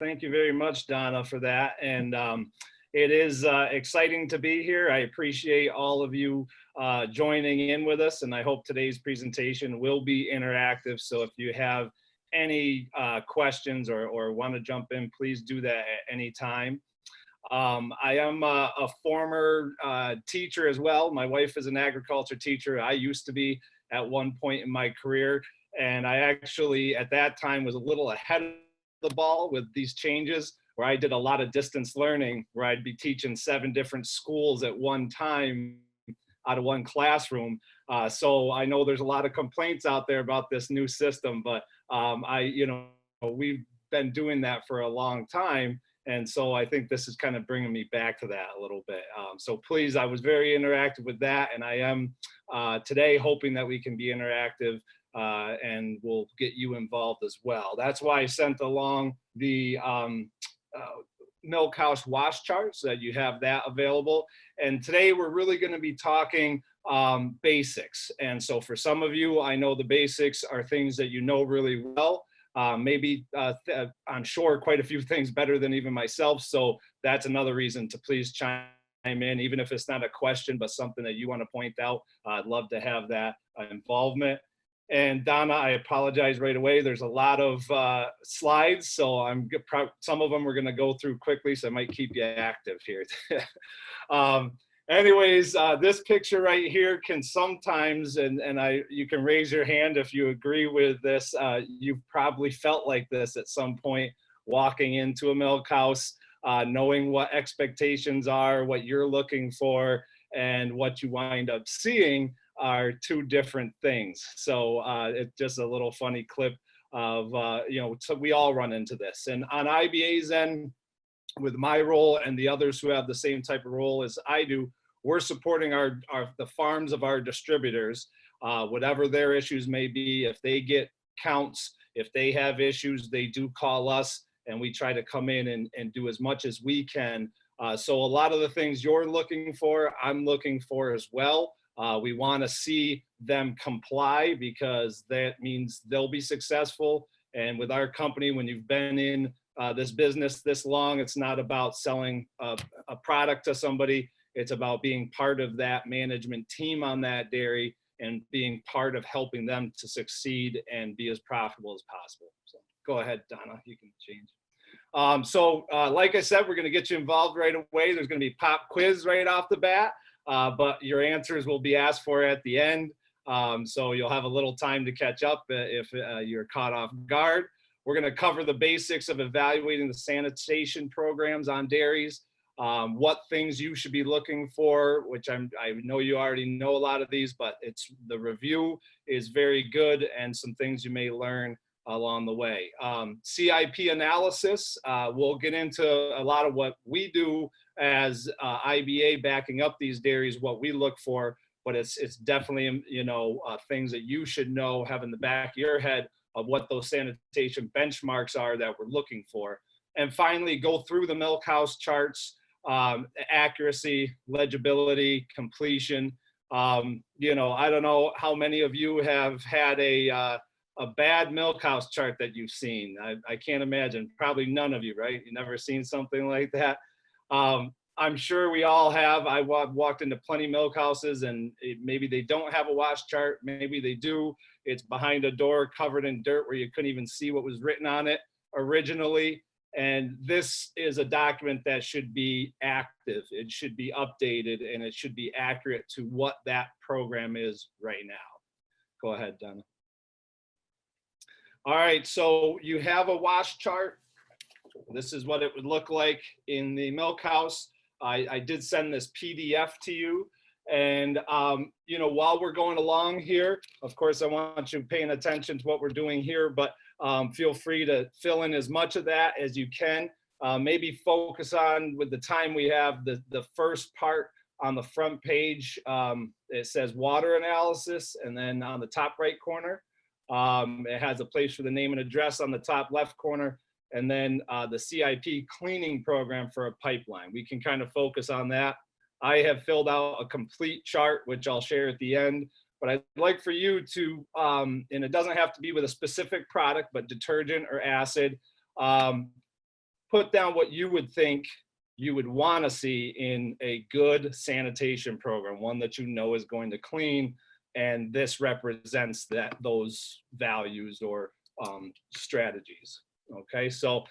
Thank you very much, Donna, for that. And it is exciting to be here. I appreciate all of you joining in with us, and I hope today's presentation will be interactive. So if you have any questions or want to jump in, please do that at any time. I am a former teacher as well. My wife is an agriculture teacher. I used to be at one point in my career, and I actually at that time was a little ahead of the ball with these changes, where I did a lot of distance learning, where I'd be teaching 7 different schools at one time out of one classroom. So I know there's a lot of complaints out there about this new system, but we've been doing that for a long time. And so I think this is kind of bringing me back to that a little bit. So please, I was very interactive with that, and I am today hoping that we can be interactive and we'll get you involved as well. That's why I sent along the milk house wash chart, so that you have that available. And today we're really going to be talking basics. And so for some of you, I know the basics are things that you know really well. Maybe I'm sure quite a few things better than even myself. So that's another reason to please chime in, even if it's not a question, but something that you want to point out. I'd love to have that involvement. And Donna, I apologize right away. There's a lot of slides, so some of them we're going to go through quickly, so I might keep you active here. Anyways, this picture right here can sometimes, you can raise your hand if you agree with this. You've probably felt like this at some point, walking into a milk house, knowing what expectations are, what you're looking for, and what you wind up seeing are 2 different things. So it's just a little funny clip of, so we all run into this. And on IBA's end, with my role and the others who have the same type of role as I do, we're supporting the farms of our distributors, whatever their issues may be. If they get counts, if they have issues, they do call us, and we try to come in and do as much as we can. So a lot of the things you're looking for, I'm looking for as well. We want to see them comply, because that means they'll be successful. And with our company, when you've been in this business this long, it's not about selling a product to somebody. It's about being part of that management team on that dairy and being part of helping them to succeed and be as profitable as possible. So go ahead, Donna, you can change. Like I said, we're going to get you involved right away. There's going to be pop quiz right off the bat. But your answers will be asked for at the end. So you'll have a little time to catch up if you're caught off guard. We're going to cover the basics of evaluating the sanitation programs on dairies, what things you should be looking for, which I know you already know a lot of these, but the review is very good, and some things you may learn along the way. CIP analysis, we'll get into a lot of what we do as IBA backing up these dairies, what we look for, but it's definitely, things that you should know, have in the back of your head of what those sanitation benchmarks are that we're looking for. And finally, go through the milk house charts, accuracy, legibility, completion. I don't know how many of you have had a bad milk house chart that you've seen. I can't imagine, probably none of you, right? You never seen something like that. I'm sure we all have. I walked into plenty of milk houses, and maybe they don't have a wash chart. Maybe they do. It's behind a door covered in dirt where you couldn't even see what was written on it originally. And this is a document that should be active. It should be updated, and it should be accurate to what that program is right now. Go ahead, Donna. All right, so you have a wash chart. This is what it would look like in the milk house. I did send this PDF to you. And, while we're going along here, of course, I want you paying attention to what we're doing here, but feel free to fill in as much of that as you can. Maybe focus on, with the time we have, the first part on the front page. It says water analysis, and then on the top right corner, it has a place for the name and address on the top left corner. And then the CIP cleaning program for a pipeline. We can kind of focus on that. I have filled out a complete chart, which I'll share at the end, but I'd like for you to, and it doesn't have to be with a specific product, but detergent or acid, put down what you would think you would want to see in a good sanitation program, one that you know is going to clean, and this represents those values or strategies. Okay, so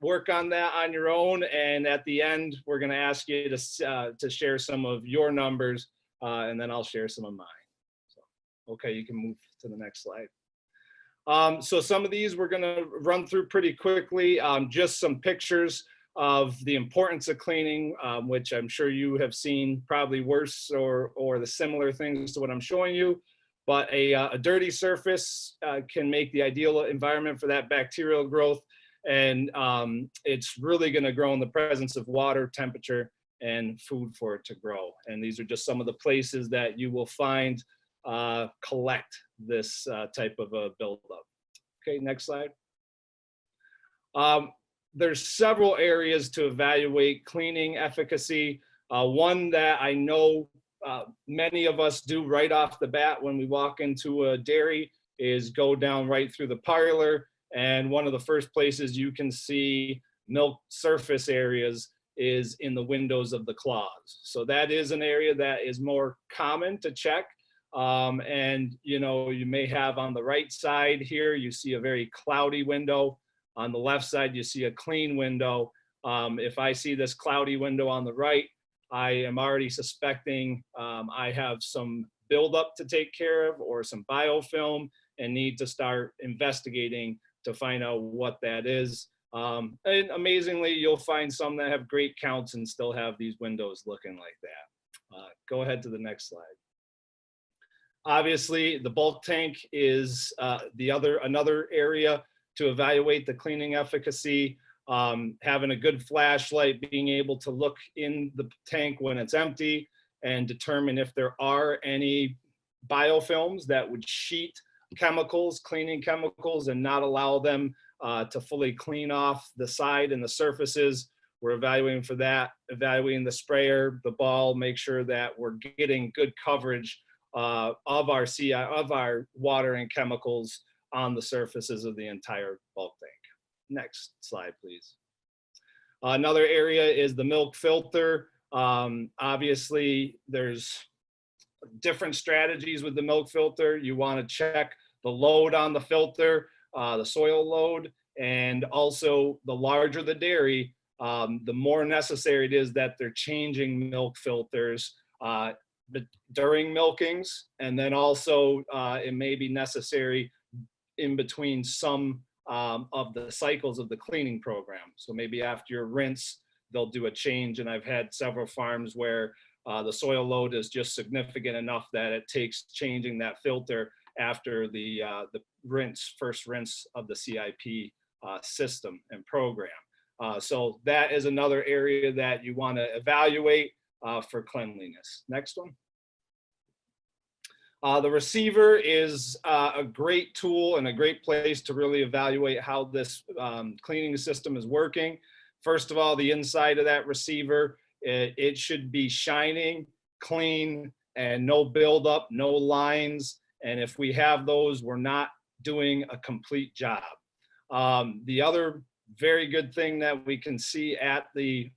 work on that on your own, and at the end, we're going to ask you to share some of your numbers, and then I'll share some of mine. So, okay, you can move to the next slide. So some of these we're going to run through pretty quickly, just some pictures of the importance of cleaning, which I'm sure you have seen probably worse or the similar things to what I'm showing you. But a dirty surface can make the ideal environment for that bacterial growth. And it's really going to grow in the presence of water, temperature, and food for it to grow. And these are just some of the places that you will find collect this type of a buildup. Okay, next slide. There's several areas to evaluate cleaning efficacy. One that I know many of us do right off the bat when we walk into a dairy is go down right through the parlor. And one of the first places you can see milk surface areas is in the windows of the claws. So that is an area that is more common to check. And you know, you may have on the right side here, you see a very cloudy window. On the left side, you see a clean window. If I see this cloudy window on the right, I am already suspecting I have some buildup to take care of or some biofilm and need to start investigating to find out what that is. And amazingly, you'll find some that have great counts and still have these windows looking like that. Go ahead to the next slide. Obviously, the bulk tank is another area to evaluate the cleaning efficacy. Having a good flashlight, being able to look in the tank when it's empty and determine if there are any biofilms that would sheet chemicals, cleaning chemicals, and not allow them to fully clean off the side and the surfaces. We're evaluating for that, evaluating the sprayer, the ball, make sure that we're getting good coverage of our water and chemicals on the surfaces of the entire bulk tank. Next slide, please. Another area is the milk filter. Obviously, there's different strategies with the milk filter. You want to check the load on the filter, the soil load, and also the larger the dairy, the more necessary it is that they're changing milk filters during milkings, and then also it may be necessary in between some of the cycles of the cleaning program. So maybe after your rinse, they'll do a change. And I've had several farms where the soil load is just significant enough that it takes changing that filter after the first rinse of the CIP system and program. So that is another area that you want to evaluate for cleanliness. Next one. The receiver is a great tool and a great place to really evaluate how this cleaning system is working. First of all, the inside of that receiver, it should be shining, clean, and no buildup, no lines. And if we have those, we're not doing a complete job. The other very good thing that we can see at the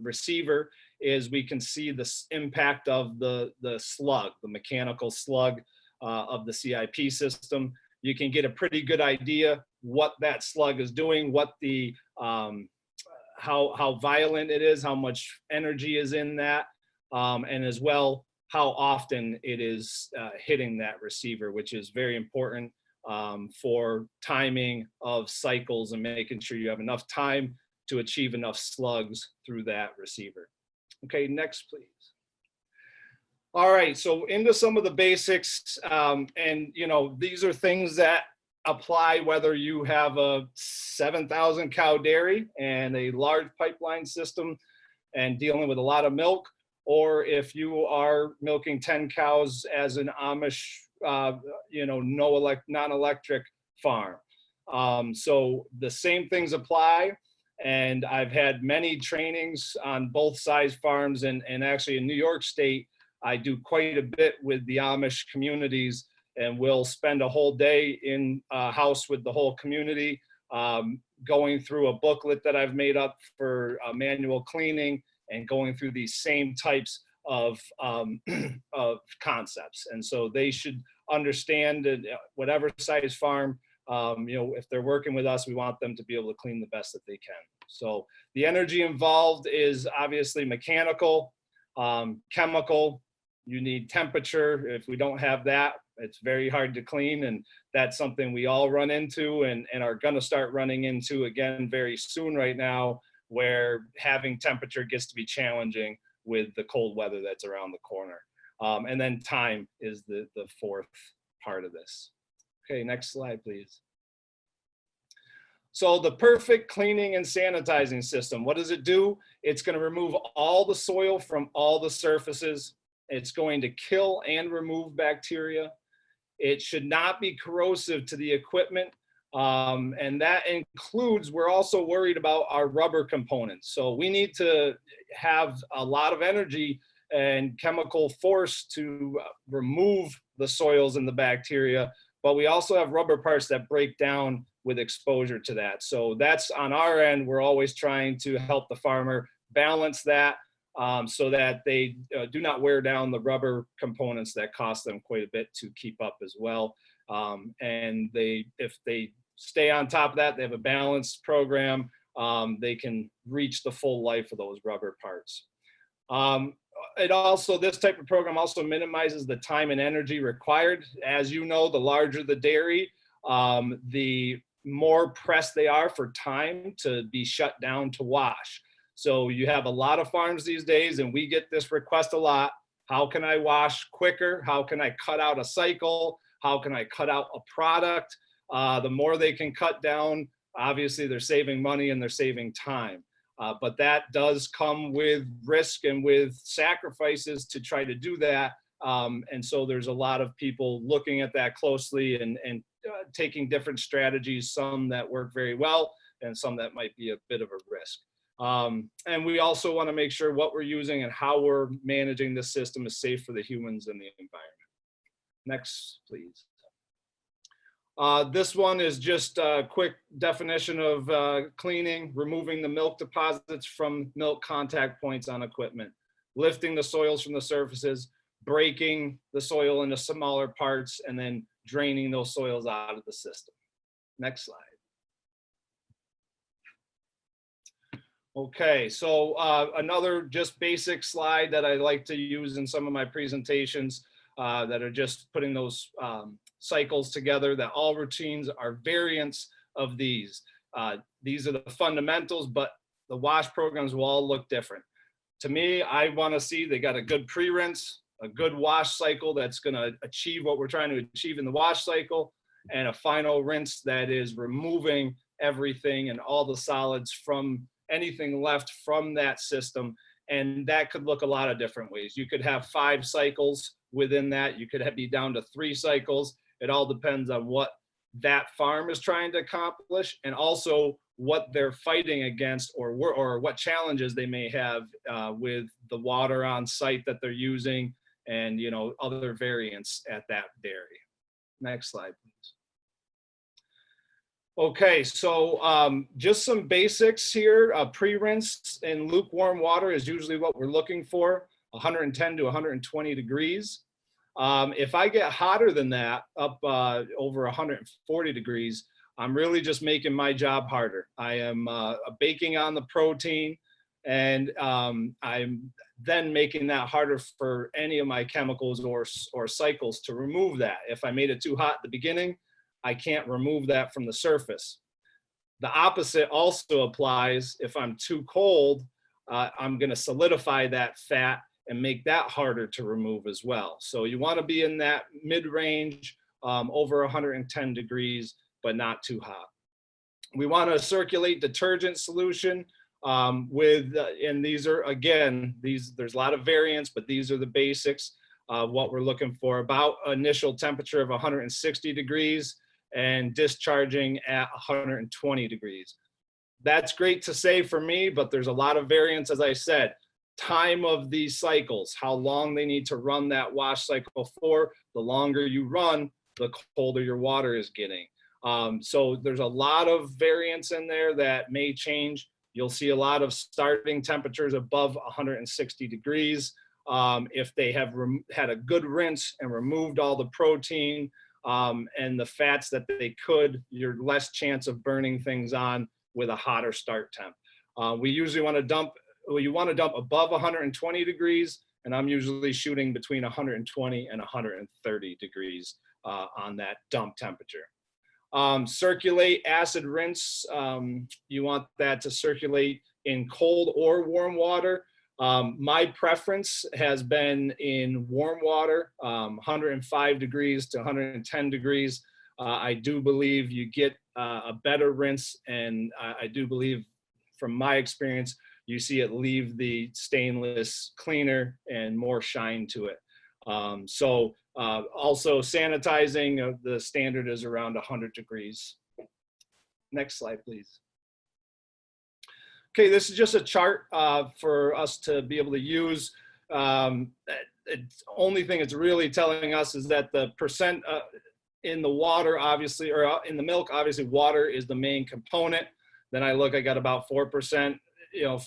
receiver is we can see the impact of the slug, the mechanical slug of the CIP system. You can get a pretty good idea what that slug is doing, what the how violent it is, how much energy is in that, and as well how often it is hitting that receiver, which is very important for timing of cycles and making sure you have enough time to achieve enough slugs through that receiver. Okay, next, please. All right, so into some of the basics, and you know, these are things that apply whether you have a 7,000 cow dairy and a large pipeline system and dealing with a lot of milk, or if you are milking 10 cows as an Amish, you know, non-electric farm. So the same things apply. And I've had many trainings on both size farms, and actually in New York State, I do quite a bit with the Amish communities, and we'll spend a whole day in a house with the whole community going through a booklet that I've made up for manual cleaning and going through these same types of concepts. And so they should understand that whatever size farm, if they're working with us, we want them to be able to clean the best that they can. So the energy involved is obviously mechanical, chemical. You need temperature. If we don't have that, it's very hard to clean, and that's something we all run into and are going to start running into again very soon right now, where having temperature gets to be challenging with the cold weather that's around the corner. And then time is the fourth part of this. Okay, next slide, please. So the perfect cleaning and sanitizing system, what does it do? It's going to remove all the soil from all the surfaces. It's going to kill and remove bacteria. It should not be corrosive to the equipment. And that includes, we're also worried about our rubber components. So we need to have a lot of energy and chemical force to remove the soils and the bacteria, but we also have rubber parts that break down with exposure to that. So that's on our end. We're always trying to help the farmer balance that so that they do not wear down the rubber components that cost them quite a bit to keep up as well. And if they stay on top of that, they have a balanced program, they can reach the full life of those rubber parts. This type of program also minimizes the time and energy required. As you know, the larger the dairy, the more pressed they are for time to be shut down to wash. So you have a lot of farms these days, and we get this request a lot. How can I wash quicker? How can I cut out a cycle? How can I cut out a product? The more they can cut down, obviously they're saving money and they're saving time. But that does come with risk and with sacrifices to try to do that. And so there's a lot of people looking at that closely and taking different strategies, some that work very well and some that might be a bit of a risk. And we also want to make sure what we're using and how we're managing the system is safe for the humans and the environment. Next, please. This one is just a quick definition of cleaning: removing the milk deposits from milk contact points on equipment, lifting the soils from the surfaces, breaking the soil into smaller parts, and then draining those soils out of the system. Next slide. Okay, so another just basic slide that I like to use in some of my presentations that are just putting those cycles together, that all routines are variants of these. These are the fundamentals, but the wash programs will all look different. To me, I want to see they got a good pre-rinse, a good wash cycle that's going to achieve what we're trying to achieve in the wash cycle, and a final rinse that is removing everything and all the solids from anything left from that system. And that could look a lot of different ways. You could have 5 cycles within that. You could be down to 3 cycles. It all depends on what that farm is trying to accomplish, and also what they're fighting against, or what challenges they may have with the water on site that they're using, and other variants at that dairy. Next slide, please. Okay, so just some basics here. Pre-rinse in lukewarm water is usually what we're looking for, 110 to 120 degrees. If I get hotter than that, up over 140 degrees, I'm really just making my job harder. I am baking on the protein, and I'm then making that harder for any of my chemicals or cycles to remove that. If I made it too hot at the beginning, I can't remove that from the surface. The opposite also applies. If I'm too cold, I'm going to solidify that fat and make that harder to remove as well. So you want to be in that mid-range, over 110 degrees, but not too hot. We want to circulate detergent solution and these are, again, there's a lot of variants, but these are the basics of what we're looking for. About initial temperature of 160 degrees and discharging at 120 degrees. That's great to say for me, but there's a lot of variants, as I said. Time of these cycles, how long they need to run that wash cycle for. The longer you run, the colder your water is getting. So there's a lot of variance in there that may change. You'll see a lot of starting temperatures above 160 degrees. If they have had a good rinse and removed all the protein and the fats that they could, you're less chance of burning things on with a hotter start temp. We usually want to dump, well, you want to dump above 120 degrees, and I'm usually shooting between 120 and 130 degrees on that dump temperature. Circulate acid rinse. You want that to circulate in cold or warm water. My preference has been in warm water, 105 degrees to 110 degrees. I do believe you get a better rinse, and I do believe from my experience, you see it leave the stainless cleaner and more shine to it. Also sanitizing, the standard is around 100 degrees. Next slide, please. Okay, this is just a chart for us to be able to use. The only thing it's really telling us is that the percent in the water, obviously, or in the milk, obviously water is the main component. Then I got about 4%,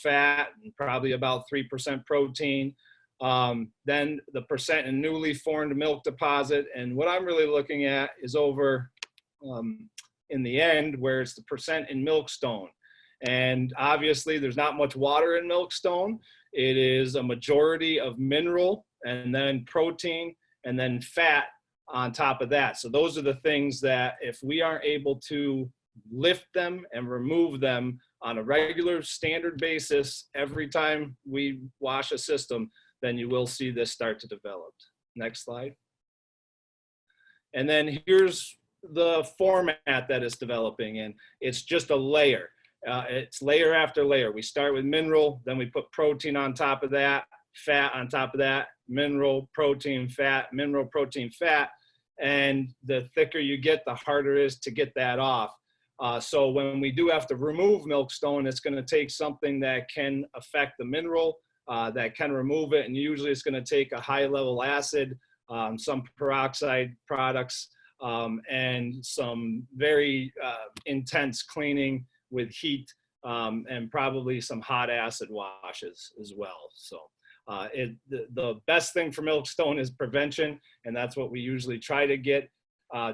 fat, and probably about 3% protein. Then the percent in newly formed milk deposit. And what I'm really looking at is over in the end, where it's the percent in milkstone. And obviously there's not much water in milkstone. It is a majority of mineral and then protein and then fat on top of that. So those are the things that if we aren't able to lift them and remove them on a regular standard basis every time we wash a system, then you will see this start to develop. Next slide. And then here's the format that it's developing in. It's just a layer. It's layer after layer. We start with mineral, then we put protein on top of that, fat on top of that, mineral, protein, fat, mineral, protein, fat. And the thicker you get, the harder it is to get that off. So when we do have to remove milkstone, it's going to take something that can affect the mineral, that can remove it. And usually it's going to take a high level acid, some peroxide products, and some very intense cleaning with heat, and probably some hot acid washes as well. So the best thing for milkstone is prevention, and that's what we usually try to get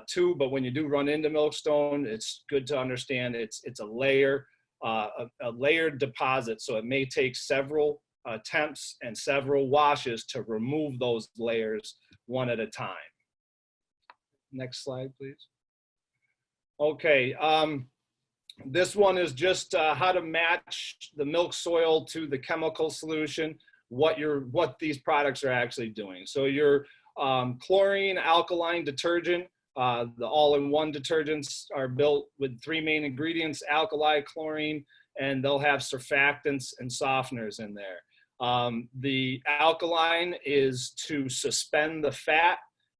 to. But when you do run into milkstone, it's good to understand it's a layer, a layered deposit. So it may take several attempts and several washes to remove those layers one at a time. Next slide, please. Okay. This one is just how to match the milk soil to the chemical solution, what these products are actually doing. So your chlorine alkaline detergent, the all-in-one detergents are built with 3 main ingredients: alkali, chlorine, and they'll have surfactants and softeners in there. The alkaline is to suspend the fat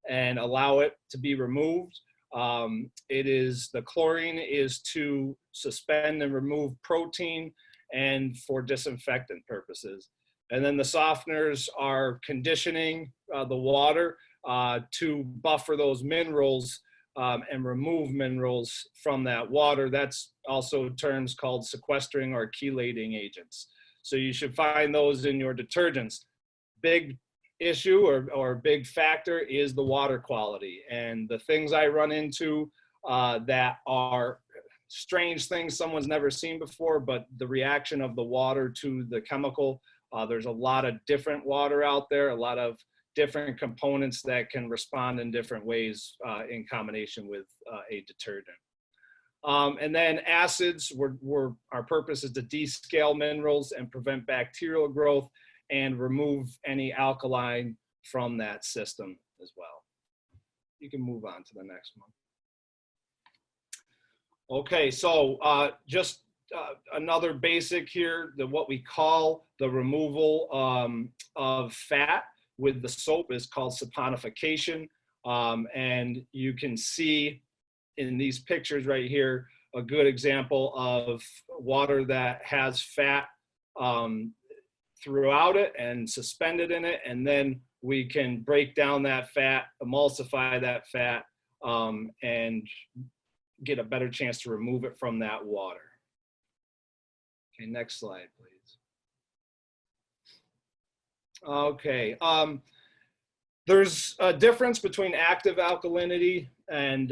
and allow it to be removed. The chlorine is to suspend and remove protein and for disinfectant purposes. And then the softeners are conditioning the water to buffer those minerals and remove minerals from that water. That's also terms called sequestering or chelating agents. So you should find those in your detergents. Big issue or big factor is the water quality. And the things I run into that are strange things someone's never seen before, but the reaction of the water to the chemical, there's a lot of different water out there, a lot of different components that can respond in different ways in combination with a detergent. And then acids, our purpose is to descale minerals and prevent bacterial growth and remove any alkaline from that system as well. You can move on to the next one. Okay, so just another basic here, what we call the removal of fat with the soap is called saponification. And you can see in these pictures right here a good example of water that has fat throughout it and suspended in it, and then we can break down that fat, emulsify that fat, and get a better chance to remove it from that water. Okay, next slide, please. Okay, there's a difference between active alkalinity and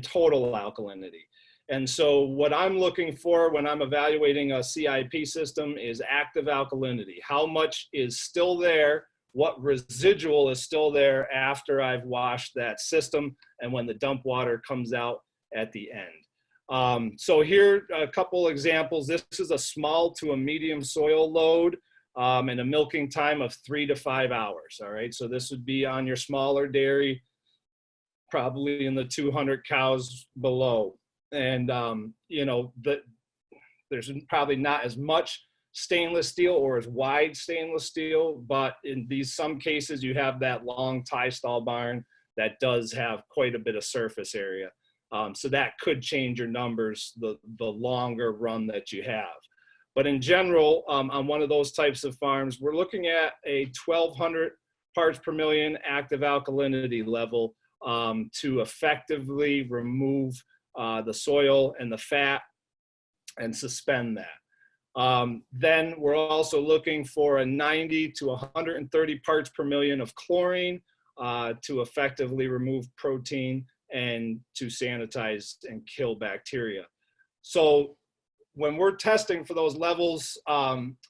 total alkalinity. And so what I'm looking for when I'm evaluating a CIP system is active alkalinity. How much is still there? What residual is still there after I've washed that system and when the dump water comes out at the end. So here are a couple examples. This is a small to a medium soil load and a milking time of 3 to 5 hours. All right, so this would be on your smaller dairy, probably in the 200 cows below. And you know, there's probably not as much stainless steel or as wide stainless steel, but in these some cases you have that long tie stall barn that does have quite a bit of surface area. So that could change your numbers the longer run that you have. But in general, on one of those types of farms, we're looking at a 1,200 parts per million active alkalinity level to effectively remove the soil and the fat and suspend that. Then we're also looking for a 90 to 130 parts per million of chlorine to effectively remove protein and to sanitize and kill bacteria. So when we're testing for those levels,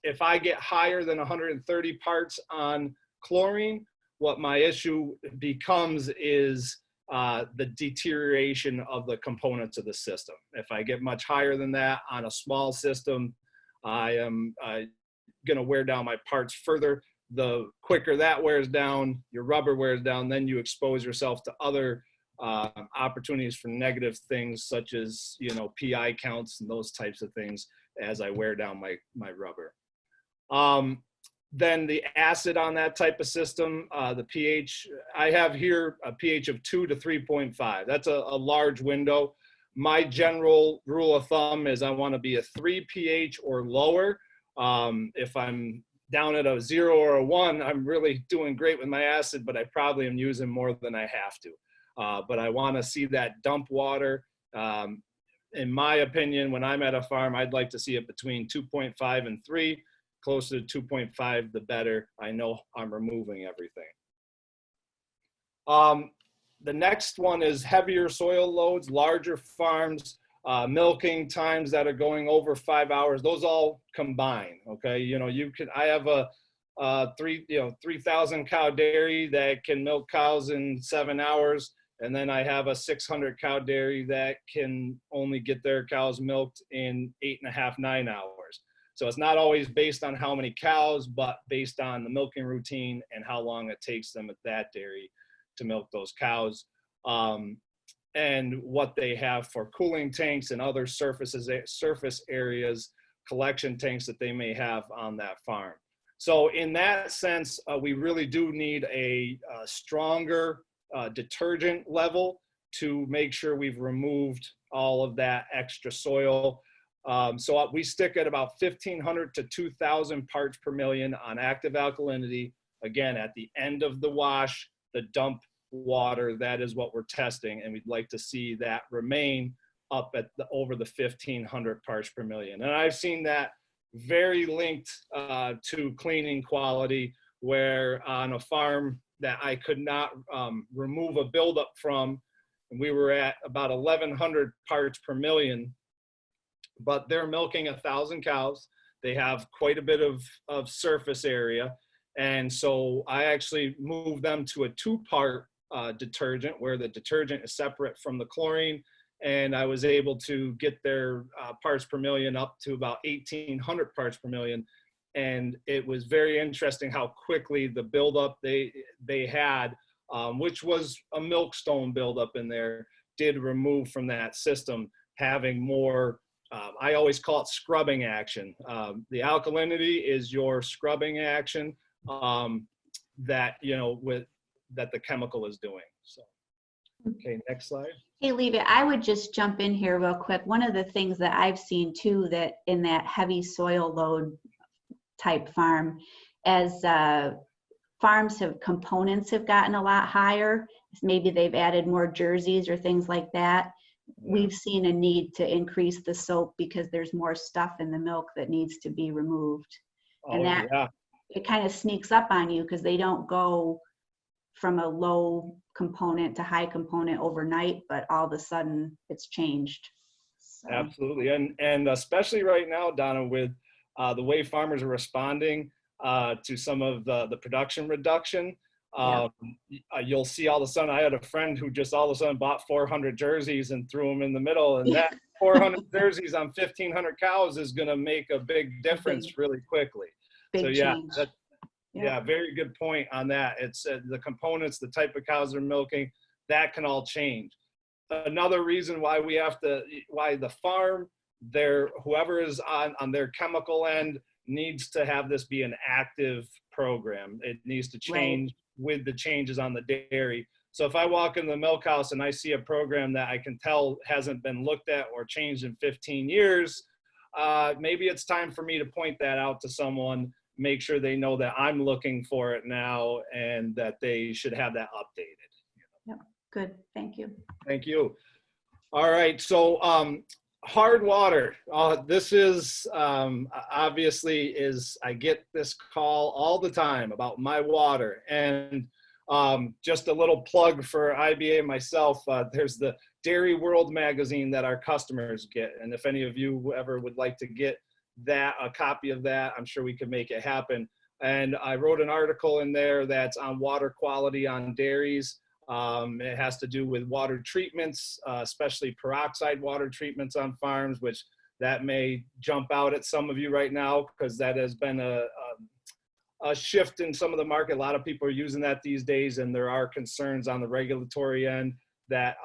if I get higher than 130 parts on chlorine, what my issue becomes is the deterioration of the components of the system. If I get much higher than that on a small system, I am going to wear down my parts further. The quicker that wears down, your rubber wears down, then you expose yourself to other opportunities for negative things such as, you know, PI counts and those types of things as I wear down my rubber. Then the acid on that type of system, the pH, I have here a pH of 2 to 3.5. That's a large window. My general rule of thumb is I want to be a 3 pH or lower. If I'm down at a 0 or a 1, I'm really doing great with my acid, but I probably am using more than I have to. But I want to see that dump water. In my opinion, when I'm at a farm, I'd like to see it between 2.5 and 3. Closer to 2.5, the better. I know I'm removing everything. The next one is heavier soil loads, larger farms, milking times that are going over 5 hours. Those all combine. Okay, you know, I have a 3,000 cow dairy that can milk cows in 7 hours, and then I have a 600 cow dairy that can only get their cows milked in 8.5, 9 hours. So it's not always based on how many cows, but based on the milking routine and how long it takes them at that dairy to milk those cows, and what they have for cooling tanks and other surface areas, collection tanks that they may have on that farm. So in that sense, we really do need a stronger detergent level to make sure we've removed all of that extra soil. So we stick at about 1,500 to 2,000 parts per million on active alkalinity. Again, at the end of the wash, the dump water, that is what we're testing, and we'd like to see that remain up at over the 1,500 parts per million. And I've seen that very linked to cleaning quality, where on a farm that I could not remove a buildup from, and we were at about 1,100 parts per million. But they're milking 1,000 cows. They have quite a bit of surface area. And so I actually moved them to a 2-part detergent, where the detergent is separate from the chlorine. And I was able to get their parts per million up to about 1,800 parts per million. And it was very interesting how quickly the buildup they had, which was a milkstone buildup in there, did remove from that system, having more, I always call it scrubbing action. The alkalinity is your scrubbing action that, you know, that the chemical is doing. So, okay, next slide. Hey, Levi, I would just jump in here real quick. One of the things that I've seen too, that in that heavy soil load type farm, as components have gotten a lot higher, maybe they've added more jerseys or things like that, we've seen a need to increase the soap because there's more stuff in the milk that needs to be removed. And that it kind of sneaks up on you because they don't go from a low component to high component overnight, but all of a sudden it's changed. So. Absolutely. And especially right now, Donna, with the way farmers are responding to some of the production reduction, you'll see all of a sudden, I had a friend who just all of a sudden bought 400 jerseys and threw them in the middle, and that 400 jerseys on 1,500 cows is going to make a big difference really quickly. Big change. Very good point on that. It's the components, the type of cows they're milking, that can all change. Another reason why why the farm, whoever is on their chemical end needs to have this be an active program. It needs to change with the changes on the dairy. So if I walk in the milk house and I see a program that I can tell hasn't been looked at or changed in 15 years, maybe it's time for me to point that out to someone, make sure they know that I'm looking for it now and that they should have that updated. Yep. Good. Thank you. Thank you. All right. So hard water. This is obviously I get this call all the time about my water. And just a little plug for IBA myself, there's the Dairy World magazine that our customers get. And if any of you ever would like to get a copy of that, I'm sure we can make it happen. And I wrote an article in there that's on water quality on dairies. It has to do with water treatments, especially peroxide water treatments on farms, which that may jump out at some of you right now because that has been a shift in some of the market. A lot of people are using that these days, and there are concerns on the regulatory end that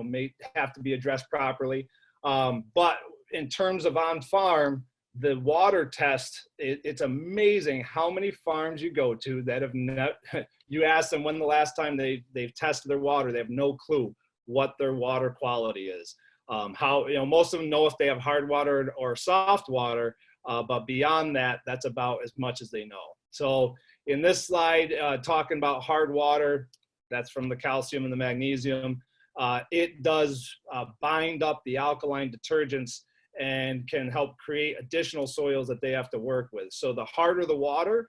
may have to be addressed properly. But in terms of on farm, the water test, it's amazing how many farms you go to that have you ask them when the last time they've tested their water, they have no clue what their water quality is. Most of them know if they have hard water or soft water, but beyond that, that's about as much as they know. So in this slide, talking about hard water, that's from the calcium and the magnesium. It does bind up the alkaline detergents and can help create additional soils that they have to work with. So the harder the water,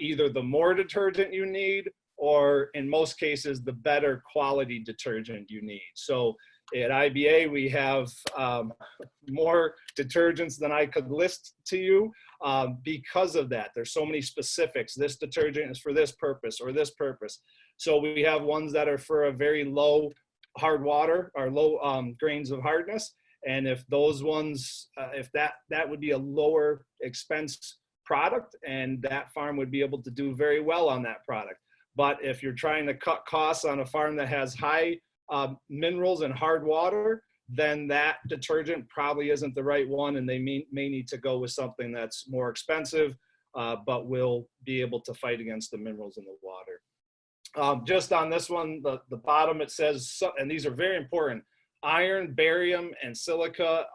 either the more detergent you need, or in most cases, the better quality detergent you need. So at IBA, we have more detergents than I could list to you because of that. There's so many specifics. This detergent is for this purpose or this purpose. So we have ones that are for a very low hard water or low grains of hardness. And if those ones, if that would be a lower expense product, and that farm would be able to do very well on that product. But if you're trying to cut costs on a farm that has high minerals and hard water, then that detergent probably isn't the right one, and they may need to go with something that's more expensive, but will be able to fight against the minerals in the water. Just on this one, the bottom, it says, and these are very important, iron, barium, and silica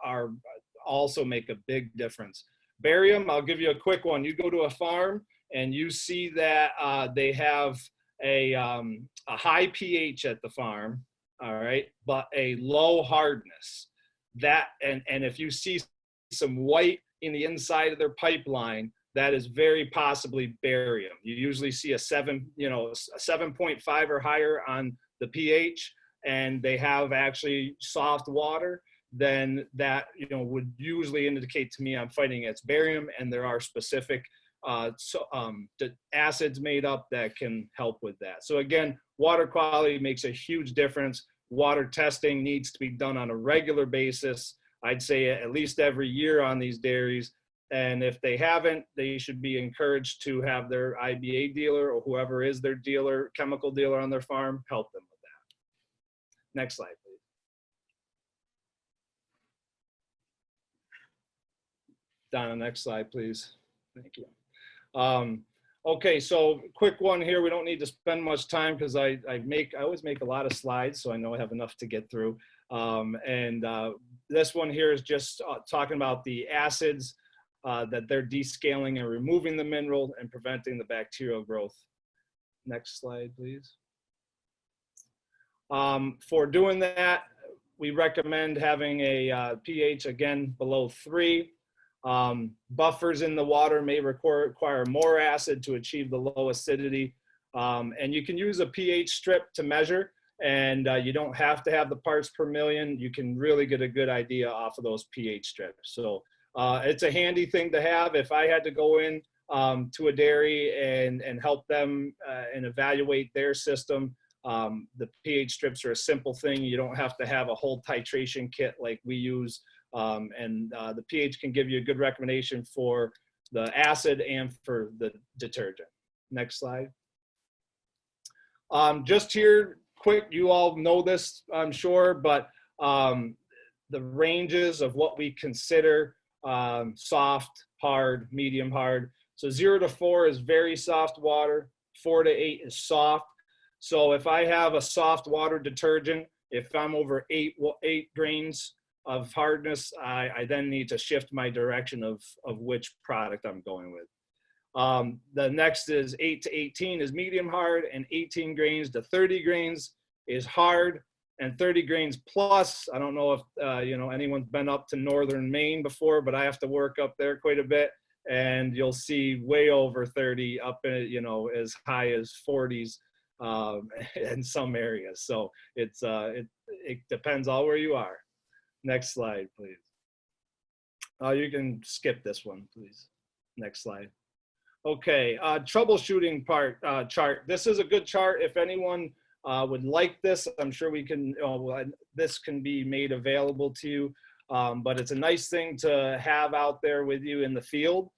also make a big difference. Barium, I'll give you a quick one. You go to a farm and you see that they have a high pH at the farm, all right, but a low hardness. And if you see some white in the inside of their pipeline, that is very possibly barium. You usually see a 7.5 or higher on the pH, and they have actually soft water, then that would usually indicate to me I'm fighting against barium, and there are specific acids made up that can help with that. So again, water quality makes a huge difference. Water testing needs to be done on a regular basis. I'd say at least every year on these dairies. And if they haven't, they should be encouraged to have their IBA dealer or whoever is their dealer, chemical dealer on their farm, help them with that. Next slide, please. Donna, next slide, please. Thank you. Okay, so quick one here. We don't need to spend much time because I always make a lot of slides, so I know I have enough to get through. This one here is just talking about the acids that they're descaling and removing the mineral and preventing the bacterial growth. Next slide, please. For doing that, we recommend having a pH, again, below 3. Buffers in the water may require more acid to achieve the low acidity. And you can use a pH strip to measure, and you don't have to have the parts per million. You can really get a good idea off of those pH strips. So it's a handy thing to have. If I had to go in to a dairy and help them and evaluate their system, the pH strips are a simple thing. You don't have to have a whole titration kit like we use. The pH can give you a good recommendation for the acid and for the detergent. Next slide. Just here, quick, you all know this, I'm sure, but the ranges of what we consider soft, hard, medium hard. So 0 to 4 is very soft water, 4 to 8 is soft. So if I have a soft water detergent, if I'm over 8 grains of hardness, I then need to shift my direction of which product I'm going with. The next is 8 to 18 is medium hard, and 18 grains to 30 grains is hard, and 30 grains plus. I don't know if anyone's been up to northern Maine before, but I have to work up there quite a bit, and you'll see way over 30, up as high as 40s in some areas. So it depends all where you are. Next slide, please. You can skip this one, please. Next slide. Okay, troubleshooting chart. This is a good chart. If anyone would like this, I'm sure we can. This can be made available to you. But it's a nice thing to have out there with you in the field.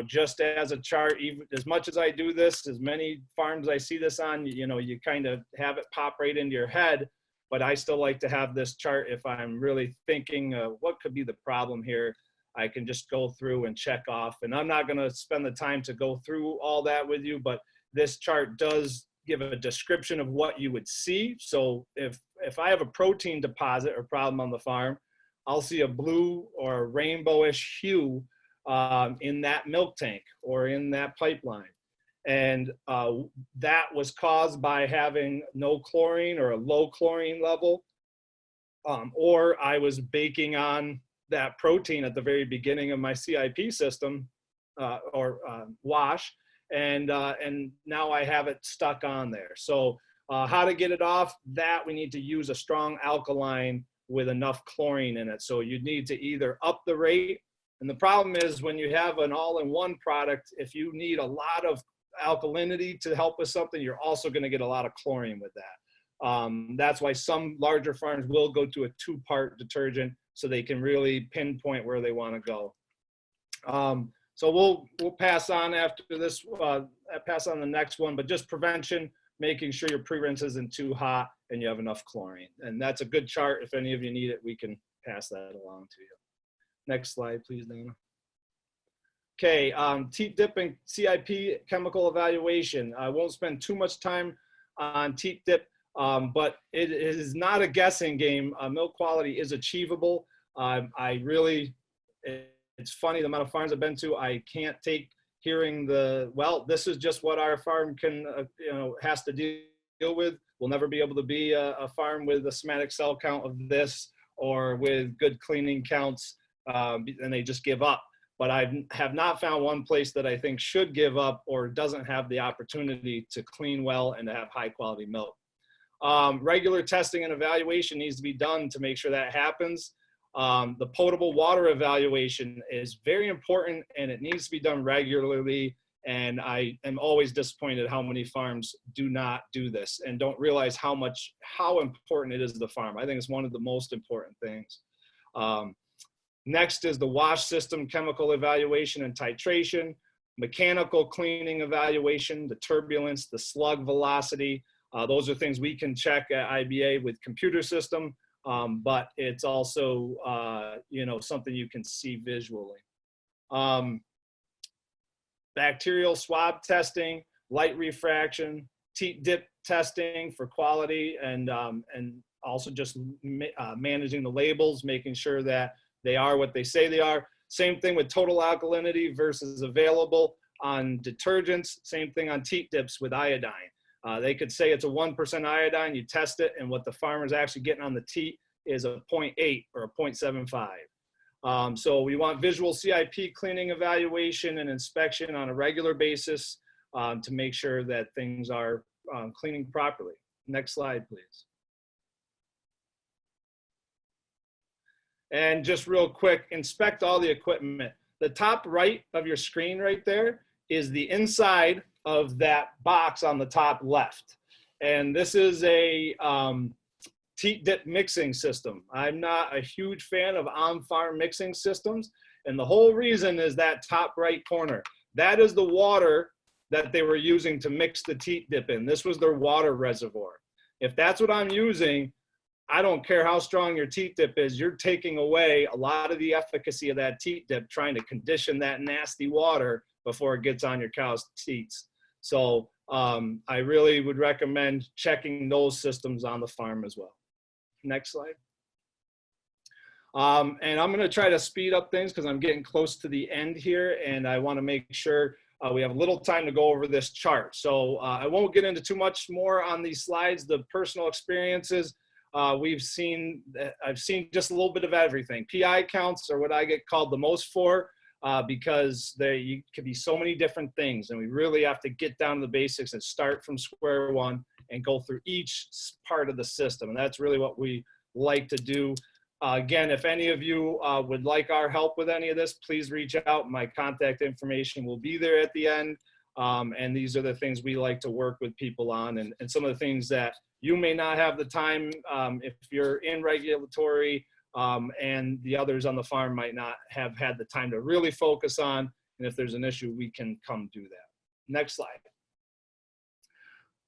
Just as a chart, even as much as I do this, as many farms I see this on, you kind of have it pop right into your head. But I still like to have this chart if I'm really thinking what could be the problem here. I can just go through and check off. And I'm not going to spend the time to go through all that with you, but this chart does give a description of what you would see. So if I have a protein deposit or problem on the farm, I'll see a blue or rainbowish hue in that milk tank or in that pipeline. And that was caused by having no chlorine or a low chlorine level, or I was baking on that protein at the very beginning of my CIP system or wash, and now I have it stuck on there. So how to get it off? That we need to use a strong alkaline with enough chlorine in it. So you need to either up the rate, and the problem is when you have an all-in-one product, if you need a lot of alkalinity to help with something, you're also going to get a lot of chlorine with that. That's why some larger farms will go to a 2-part detergent so they can really pinpoint where they want to go. So we'll pass on after this, pass on the next one, but just prevention, making sure your pre-rinse isn't too hot and you have enough chlorine. And that's a good chart. If any of you need it, we can pass that along to you. Next slide, please, Dana. Okay, teat dip and CIP chemical evaluation. I won't spend too much time on teat dip, but it is not a guessing game. Milk quality is achievable. It's funny the amount of farms I've been to, I can't take hearing this is just what our farm can, has to deal with. We'll never be able to be a farm with a somatic cell count of this or with good cleaning counts, and they just give up. But I have not found one place that I think should give up or doesn't have the opportunity to clean well and to have high quality milk. Regular testing and evaluation needs to be done to make sure that happens. The potable water evaluation is very important and it needs to be done regularly. And I am always disappointed how many farms do not do this and don't realize how important it is to the farm. I think it's one of the most important things. Next is the wash system chemical evaluation and titration, mechanical cleaning evaluation, the turbulence, the slug velocity. Those are things we can check at IBA with computer system, but it's also something you can see visually. Bacterial swab testing, light refraction, teat dip testing for quality, and also just managing the labels, making sure that they are what they say they are. Same thing with total alkalinity versus available on detergents. Same thing on teat dips with iodine. They could say it's a 1% iodine, you test it, and what the farmer's actually getting on the teat is a 0.8 or a 0.75. So we want visual CIP cleaning evaluation and inspection on a regular basis to make sure that things are cleaning properly. Next slide, please. And just real quick, inspect all the equipment. The top right of your screen right there is the inside of that box on the top left. And this is a teat dip mixing system. I'm not a huge fan of on-farm mixing systems. And the whole reason is that top right corner. That is the water that they were using to mix the teat dip in. This was their water reservoir. If that's what I'm using, I don't care how strong your teat dip is, you're taking away a lot of the efficacy of that teat dip, trying to condition that nasty water before it gets on your cow's teats. So I really would recommend checking those systems on the farm as well. Next slide. And I'm gonna try to speed up things because I'm getting close to the end here, and I wanna make sure we have a little time to go over this chart. So I won't get into too much more on these slides. The personal experiences, I've seen just a little bit of everything. PI counts are what I get called the most for because you could be so many different things, and we really have to get down to the basics and start from square one and go through each part of the system. And that's really what we like to do. Again, if any of you would like our help with any of this, please reach out. My contact information will be there at the end. And these are the things we like to work with people on, and some of the things that you may not have the time if you're in regulatory and the others on the farm might not have had the time to really focus on. And if there's an issue, we can come do that. Next slide.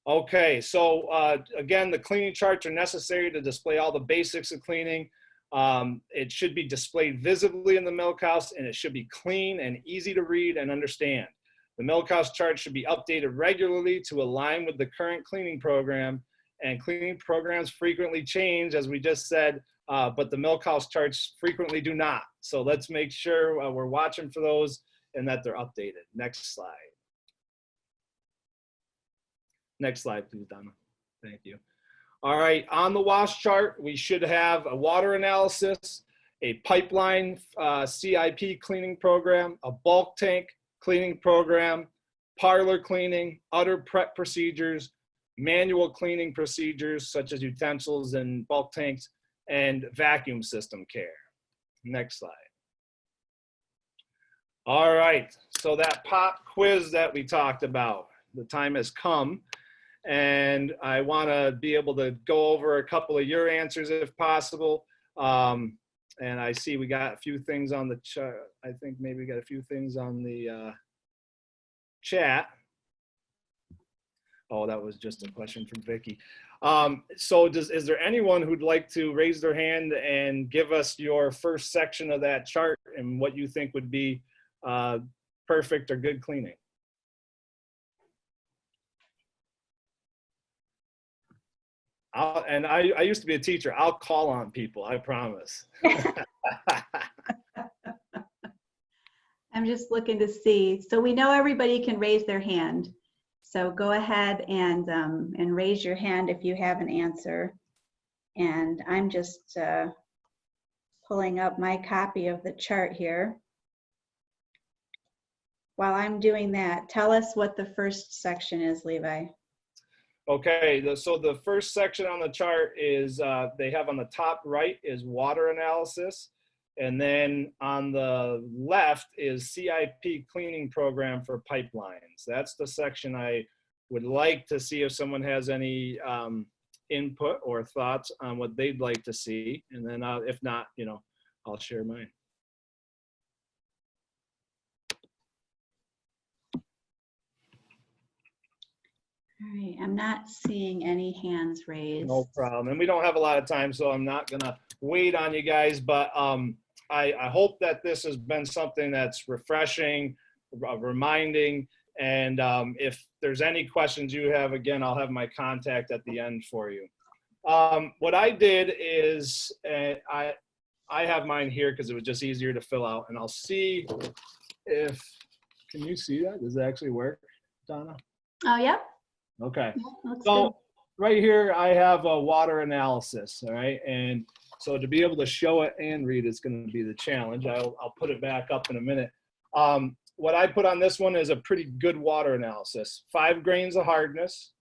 Okay, so again, the cleaning charts are necessary to display all the basics of cleaning. It should be displayed visibly in the milk house, and it should be clean and easy to read and understand. The milk house chart should be updated regularly to align with the current cleaning program, and cleaning programs frequently change, as we just said, but the milk house charts frequently do not. So let's make sure we're watching for those and that they're updated. Next slide. Next slide, please, Donna. Thank you. All right, on the wash chart, we should have a water analysis, a pipeline CIP cleaning program, a bulk tank cleaning program, parlor cleaning, other prep procedures, manual cleaning procedures such as utensils and bulk tanks, and vacuum system care. Next slide. All right, so that pop quiz that we talked about, the time has come, and I want to be able to go over a couple of your answers if possible. And I see we got a few things on the chart. I think maybe we got a few things on the chat. Oh, that was just a question from Vicky. So is there anyone who'd like to raise their hand and give us your first section of that chart and what you think would be perfect or good cleaning? And I used to be a teacher. I'll call on people, I promise. I'm just looking to see. So we know everybody can raise their hand. So go ahead and raise your hand if you have an answer. And I'm just pulling up my copy of the chart here. While I'm doing that, tell us what the first section is, Levi. Okay, so the first section on the chart is, they have on the top right is water analysis. And then on the left is CIP cleaning program for pipelines. That's the section I would like to see if someone has any input or thoughts on what they'd like to see. And then if not, you know, I'll share mine. All right, I'm not seeing any hands raised. No problem. And we don't have a lot of time, so I'm not gonna wait on you guys, but I hope that this has been something that's refreshing, reminding, and if there's any questions you have, again, I'll have my contact at the end for you. What I did is, I have mine here because it was just easier to fill out, and I'll see if, can you see that? Does it actually work, Donna? Oh, yep. Okay. Looks So good. right here, I have a water analysis, all right? And so to be able to show it and read is going to be the challenge. I'll put it back up in a minute. What I put on this one is a pretty good water analysis. 5 grains of hardness,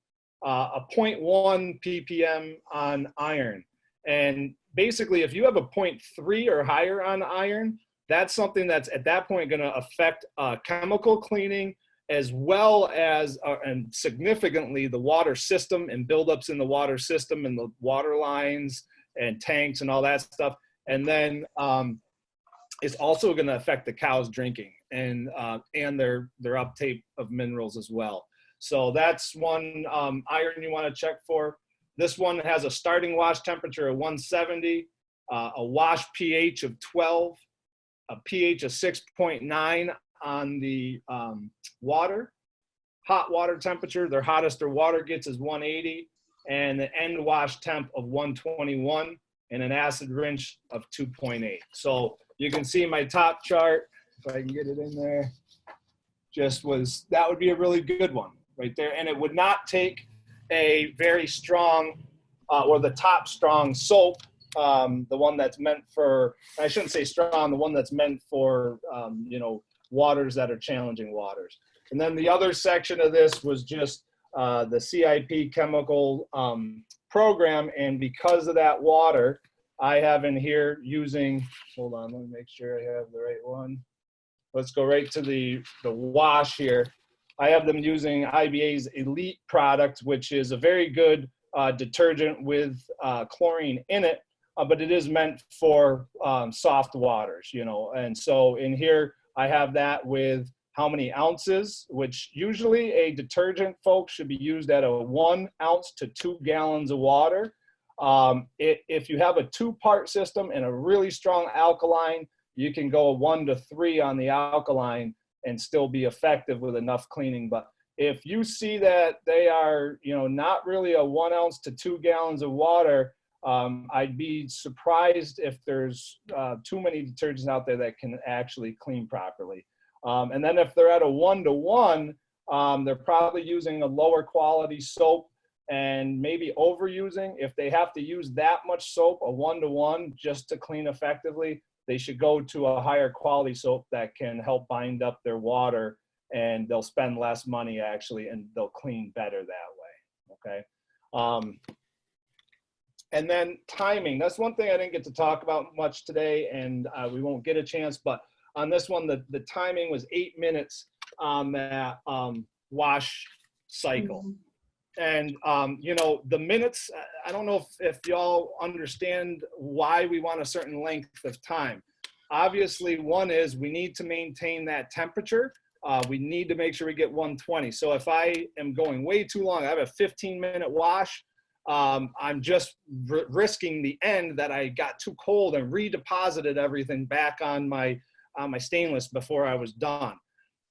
a 0.1 ppm on iron. And basically, if you have a 0.3 or higher on iron, that's something that's at that point going to affect chemical cleaning, as well as and significantly the water system and buildups in the water system and the water lines and tanks and all that stuff. And then it's also going to affect the cows drinking and their uptake of minerals as well. So that's one iron you want to check for. This one has a starting wash temperature of 170, a wash pH of 12, a pH of 6.9 on the water. Hot water temperature, their hottest their water gets is 180, and the end wash temp of 121, and an acid rinse of 2.8. So you can see my top chart, if I can get it in there, that would be a really good one right there. And it would not take a very strong or the top strong soap, the one that's meant for, I shouldn't say strong, the one that's meant for, waters that are challenging waters. And then the other section of this was just the CIP chemical program. And because of that water, I have in here using, hold on, let me make sure I have the right one. Let's go right to the wash here. I have them using IBA's Elite product, which is a very good detergent with chlorine in it, but it is meant for soft waters, And so in here, I have that with how many ounces, which usually a detergent, folks, should be used at a 1 ounce to 2 gallons of water. If you have a 2-part system and a really strong alkaline, you can go 1 to 3 on the alkaline and still be effective with enough cleaning. But if you see that they are, not really a 1 ounce to 2 gallons of water, I'd be surprised if there's too many detergents out there that can actually clean properly. And then if they're at a 1 to 1, they're probably using a lower quality soap and maybe overusing. If they have to use that much soap, a 1 to 1, just to clean effectively, they should go to a higher quality soap that can help bind up their water, and they'll spend less money actually, and they'll clean better that way, okay? And then timing, that's one thing I didn't get to talk about much today, and we won't get a chance, but on this one, the timing was 8 minutes on that wash cycle. Mhm. And, the minutes, I don't know if y'all understand why we want a certain length of time. Obviously, one is we need to maintain that temperature. We need to make sure we get 120. So if I am going way too long, I have a 15-minute wash, I'm just risking the end that I got too cold and redeposited everything back on my stainless before I was done.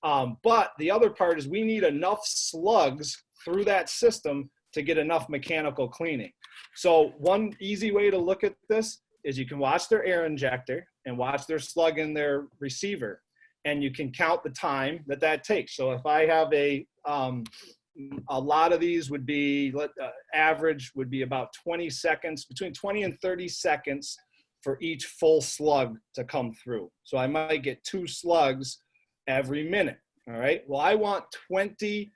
But the other part is we need enough slugs through that system to get enough mechanical cleaning. So one easy way to look at this is you can watch their air injector and watch their slug in their receiver, and you can count the time that takes. So if I have a lot of these would be, average would be about 20 seconds, between 20 and 30 seconds for each full slug to come through. So I might get 2 slugs every minute, all right? Well, I want 20,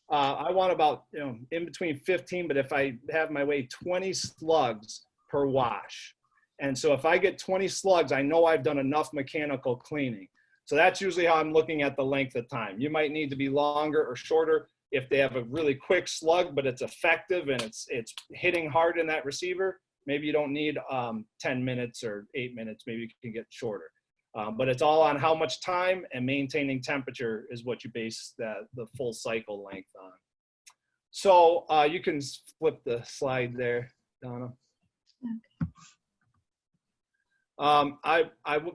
I want about, in between 15, but if I have my way, 20 slugs per wash. And so if I get 20 slugs, I know I've done enough mechanical cleaning. So that's usually how I'm looking at the length of time. You might need to be longer or shorter if they have a really quick slug, but it's effective and it's hitting hard in that receiver. Maybe you don't need 10 minutes or 8 minutes. Maybe you can get shorter. But it's all on how much time, and maintaining temperature is what you base the full cycle length on. So you can flip the slide there, Donna. I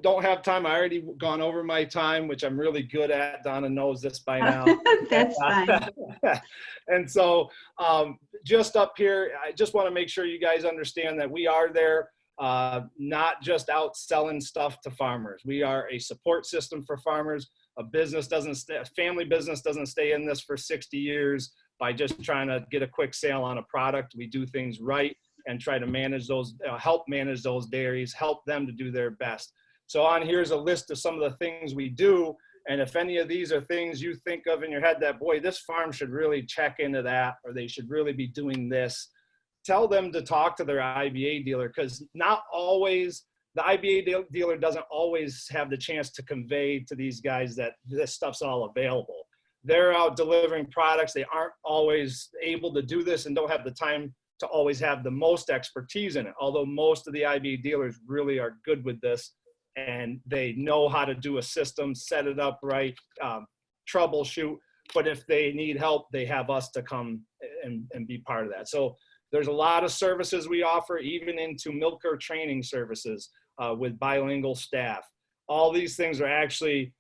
don't have time. I already gone over my time, which I'm really good at. Donna knows this by now. That's fine. And so just up here, I just want to make sure you guys understand that we are there, not just out selling stuff to farmers. We are a support system for farmers. A family business doesn't stay in this for 60 years. by just trying to get a quick sale on a product. We do things right and try to manage those, help manage those dairies, help them to do their best. So on here's a list of some of the things we do. And if any of these are things you think of in your head that, boy, this farm should really check into that, or they should really be doing this, tell them to talk to their IBA dealer, because not always, the IBA dealer doesn't always have the chance to convey to these guys that this stuff's all available. They're out delivering products. They aren't always able to do this and don't have the time to always have the most expertise in it. Although most of the IBA dealers really are good with this and they know how to do a system, set it up right, troubleshoot. But if they need help, they have us to come and be part of that. So there's a lot of services we offer, even into milker training services with bilingual staff. All these things are actually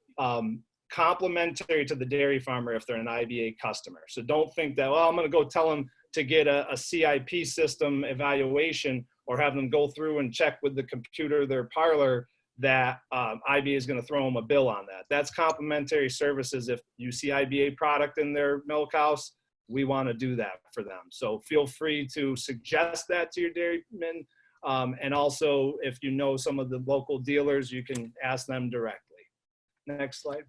complementary to the dairy farmer if they're an IBA customer. So don't think that, well, I'm going to go tell them to get a CIP system evaluation or have them go through and check with the computer, their parlor, that IBA is going to throw them a bill on that. That's complementary services. If you see IBA product in their milk house, we want to do that for them. So feel free to suggest that to your dairymen. And also, if you know some of the local dealers, you can ask them directly. Next slide.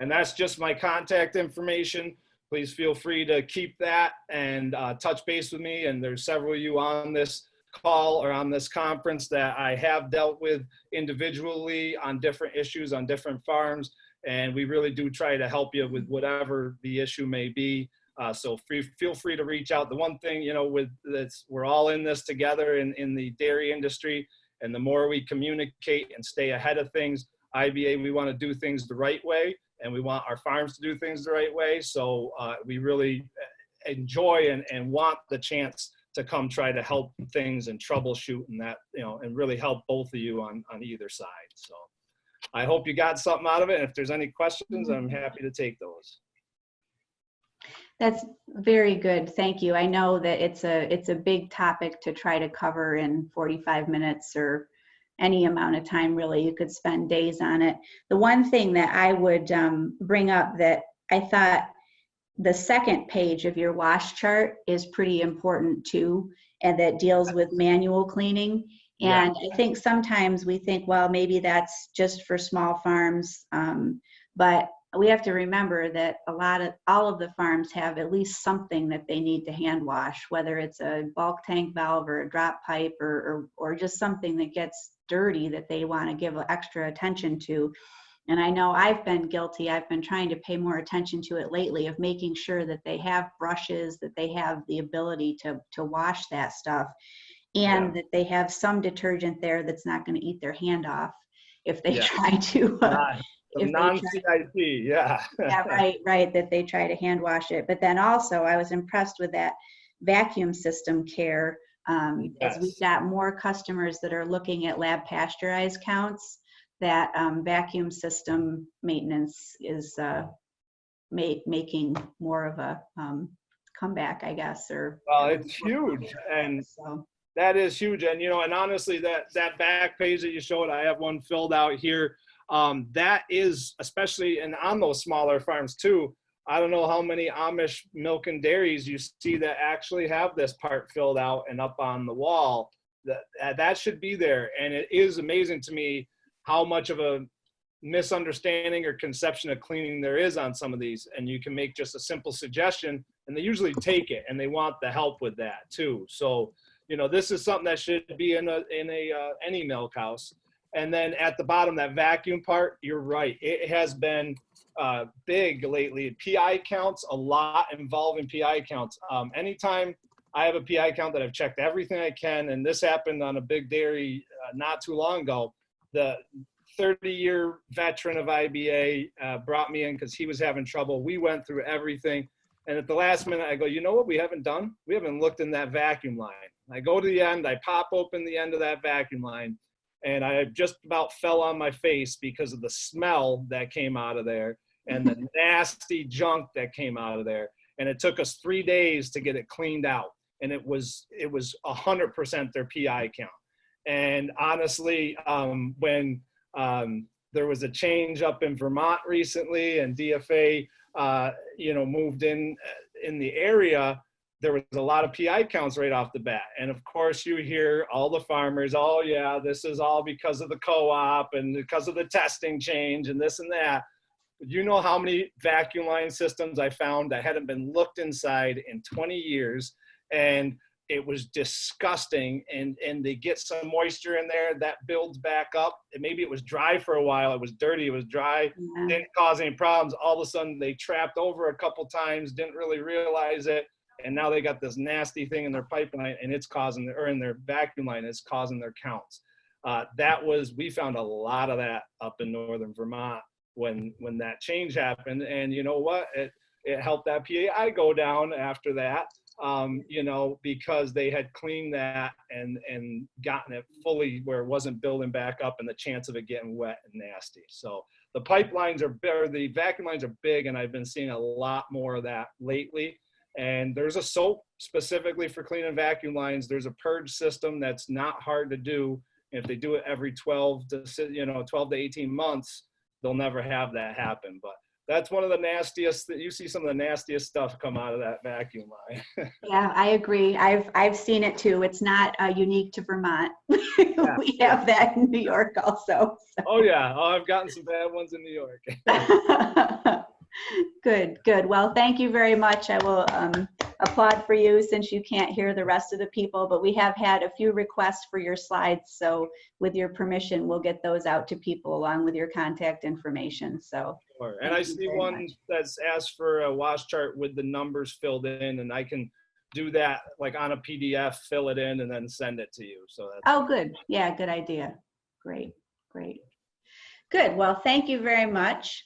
And that's just my contact information. Please feel free to keep that and touch base with me. And there's several of you on this call or on this conference that I have dealt with individually on different issues on different farms. And we really do try to help you with whatever the issue may be. So feel free to reach out. The one thing, you know, with this, we're all in this together in the dairy industry. And the more we communicate and stay ahead of things, IBA, we want to do things the right way. And we want our farms to do things the right way. So we really enjoy and want the chance to come try to help things and troubleshoot and that, you know, and really help both of you on either side. So I hope you got something out of it. And if there's any questions, I'm happy to take those. That's very good. Thank you. I know that it's a big topic to try to cover in 45 minutes or any amount of time, really. You could spend days on it. The one thing that I would bring up that I thought the second page of your wash chart is pretty important too, and that deals with manual cleaning. And yeah. I think sometimes we think, well, maybe that's just for small farms, but we have to remember that all of the farms have at least something that they need to hand wash, whether it's a bulk tank valve or a drop pipe or just something that gets dirty that they want to give extra attention to. And I know I've been guilty. I've been trying to pay more attention to it lately, of making sure that they have brushes, that they have the ability to wash that stuff, and that they have some detergent there that's not going to eat their hand off if they try to. Non-CIP, yeah, right, that they try to hand wash it. But then also I was impressed with that vacuum system care. As we've got more customers that are looking at lab pasteurized counts, that vacuum system maintenance is making more of a comeback, I guess. Or well, it's huge, and so that is huge. And you know, and honestly, that back page that you showed, I have one filled out here. That is, especially and on those smaller farms too. I don't know how many Amish milk and dairies you see that actually have this part filled out and up on the wall. That should be there. And it is amazing to me how much of a misunderstanding or conception of cleaning there is on some of these. And you can make just a simple suggestion and they usually take it and they want the help with that too. So, you know, this is something that should be in any milk house. And then at the bottom, that vacuum part, you're right. It has been big lately. PI counts, a lot involving PI counts. Anytime I have a PI count that I've checked everything I can, and this happened on a big dairy not too long ago, the 30-year veteran of IBA brought me in because he was having trouble. We went through everything. And at the last minute, I go, you know what we haven't done? We haven't looked in that vacuum line. I go to the end, I pop open the end of that vacuum line, and I just about fell on my face because of the smell that came out of there and the nasty junk that came out of there. And it took us 3 days to get it cleaned out. And it was 100% their PI count. And honestly, when there was a change up in Vermont recently, and DFA, moved in the area. There was a lot of PI counts right off the bat. And of course you hear all the farmers, oh yeah, this is all because of the co-op and because of the testing change and this and that. You know how many vacuum line systems I found that hadn't been looked inside in 20 years, and it was disgusting, and they get some moisture in there that builds back up, and maybe it was dry for a while, it was dirty, it was dry, didn't cause any problems. All of a sudden they trapped over a couple times, didn't really realize it, and now they got this nasty thing in their pipeline, and it's causing, or in their vacuum line, it's causing their counts. We found a lot of that up in northern Vermont when that change happened. And you know what, it helped that PAI go down after that, because they had cleaned that and gotten it fully where it wasn't building back up and the chance of it getting wet and nasty. So the pipelines are better, the vacuum lines are big, and I've been seeing a lot more of that lately. And there's a soap specifically for cleaning vacuum lines. There's a purge system that's not hard to do. And if they do it every 12 to 18 months, they'll never have that happen. But that's one of the nastiest, you see some of the nastiest stuff come out of that vacuum line. Yeah, I agree. I've seen it too. It's not unique to Vermont. Yeah. We have that in New York also. So. Oh yeah, I've gotten some bad ones in New York. Good. Well, thank you very much. I will applaud for you since you can't hear the rest of the people, but we have had a few requests for your slides. So with your permission, we'll get those out to people along with your contact information. So. Sure. And I see one that's asked for a wash chart with the numbers filled in, and I can do that like on a PDF, fill it in, and then send it to you. So that's good. Yeah, good idea. Great. Good. Well, thank you very much.